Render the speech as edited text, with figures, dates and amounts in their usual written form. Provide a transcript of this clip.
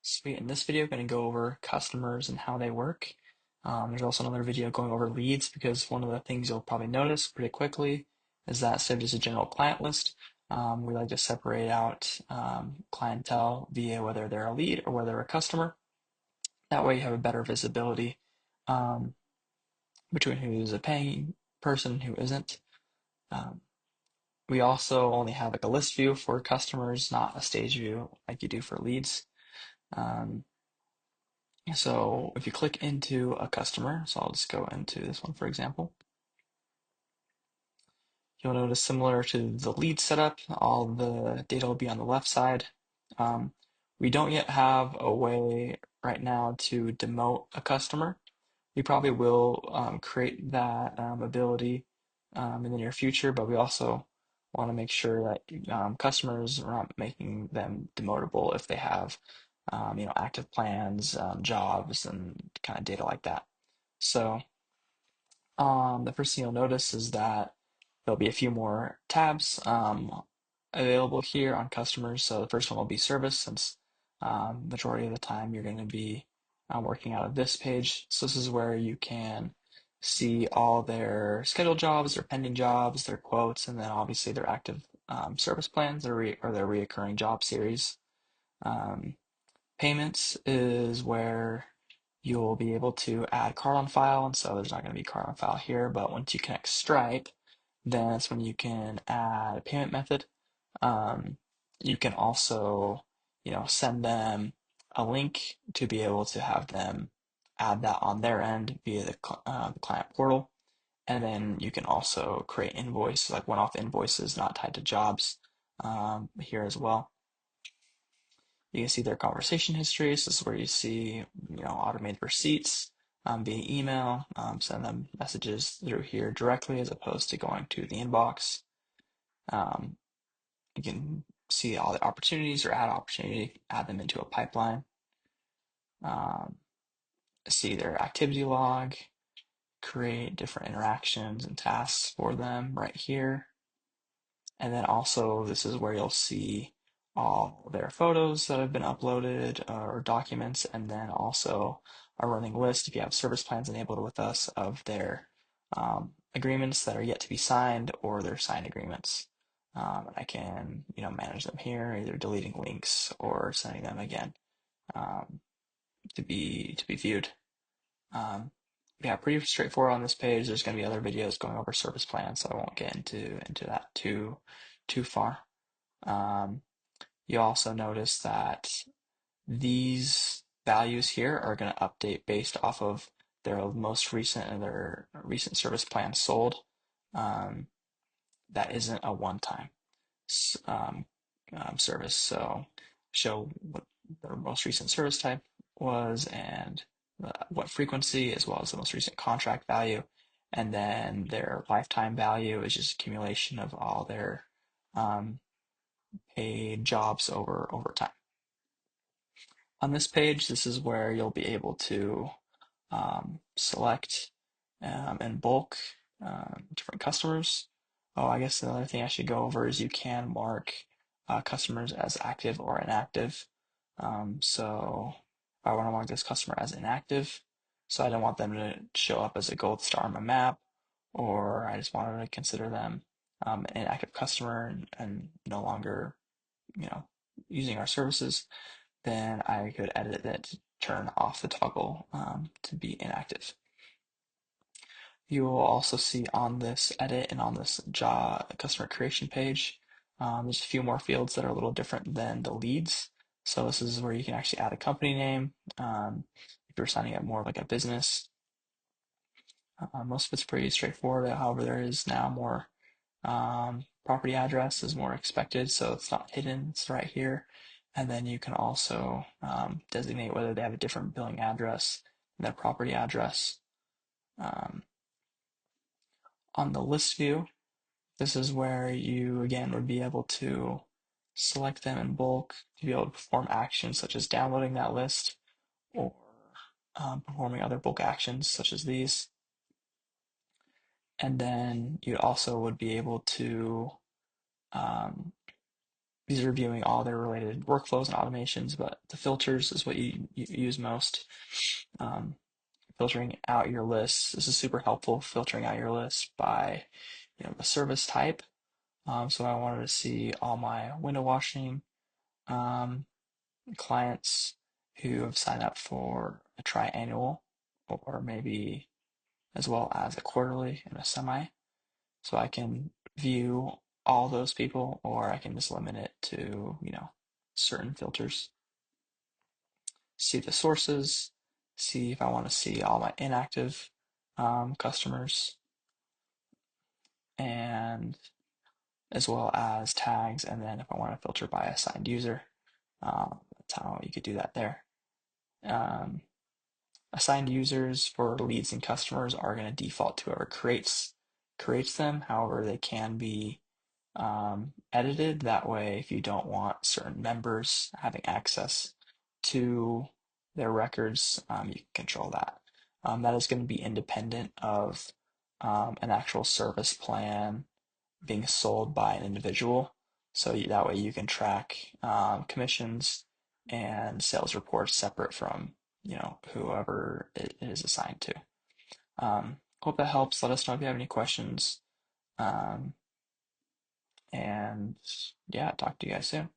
Sweet. In this video, I'm going to go over customers and how they work. There's also another video going over leads because one of the things you'll probably notice pretty quickly is that instead of just a general client list, we like to separate out clientele via whether they're a lead or whether they're a customer. That way you have a better visibility um, between who's a paying person and who isn't. Um, we also only have like a list view for customers, not a stage view like you do for leads. Um, So if you click into a customer, so I'll just go into this one for example, you'll notice similar to the lead setup, all the data will be on the left side. Um, we don't yet have a way right now to demote a customer. We probably will create that ability in the near future, but we also want to make sure that customers are not making them demotable if they have active plans, jobs, and kind of data like that. So the first thing you'll notice is that there'll be a few more tabs available here on customers. So the first one will be service, since majority of the time you're going to be working out of this page. So this is where you can see all their scheduled jobs, their pending jobs, their quotes, and then obviously their active service plans or their reoccurring job series. Um, Payments is where you'll be able to add card on file, and so there's not going to be card on file here, but once you connect Stripe, then that's when you can add a payment method. Um, you can also, send them a link to be able to have them add that on their end via the client portal. And then you can also create invoices, like one-off invoices not tied to jobs here as well. You can see their conversation history. So this is where you see, automated receipts via email, send them messages through here directly as opposed to going to the inbox. Um, you can see all the opportunities or add opportunity, add them into a pipeline. Um, See their activity log, create different interactions and tasks for them right here. And then also this is where you'll see all their photos that have been uploaded or documents, and then also a running list if you have service plans enabled with us of their agreements that are yet to be signed or their signed agreements. And I can, manage them here, either deleting links or sending them again um, to be viewed. Um, yeah, pretty straightforward on this page. There's going to be other videos going over service plans, so I won't get into that too far. Um, you also notice that these values here are going to update based off of their most recent and their recent service plan sold. Um, that isn't a one-time um, service. So show what their most recent service type was and what frequency, as well as the most recent contract value. And then their lifetime value is just accumulation of all their um, paid jobs over time. On this page, this is where you'll be able to select in bulk different customers. Oh, I guess another thing I should go over is you can mark customers as active or inactive. So I want to mark this customer as inactive, so I don't want them to show up as a gold star on my map, or I just wanted to consider them an inactive customer and no longer, you know, using our services. Then I could edit it to turn off the toggle to be inactive. You will also see on this edit and on this job customer creation page, there's a few more fields that are a little different than the leads. So this is where you can actually add a company name if you're signing up more like a business. Most of it's pretty straightforward. However, there is now more property address is more expected, so it's not hidden, it's right here. And then you can also designate whether they have a different billing address than their property address. Um, on the list view, this is where you again would be able to select them in bulk to be able to perform actions such as downloading that list or performing other bulk actions such as these. And then you also would be able to um, these are viewing all their related workflows and automations, but the filters is what you use most. Um, Filtering out your lists. This is super helpful, filtering out your list by, the service type. So I wanted to see all my window washing um, clients who have signed up for a triannual or maybe as well as a quarterly and a semi. So I can view all those people, or I can just limit it to, certain filters. See the sources, see if I want to see all my inactive customers, and as well as tags. And then if I want to filter by assigned user, that's how you could do that there. Um, Assigned users for leads and customers are going to default to whoever creates them. However, they can be edited. That way, if you don't want certain members having access to their records, you can control that. That is going to be independent of an actual service plan being sold by an individual. So that way you can track commissions and sales reports separate from whoever it is assigned to. Hope that helps. Let us know if you have any questions. Um, and yeah, talk to you guys soon.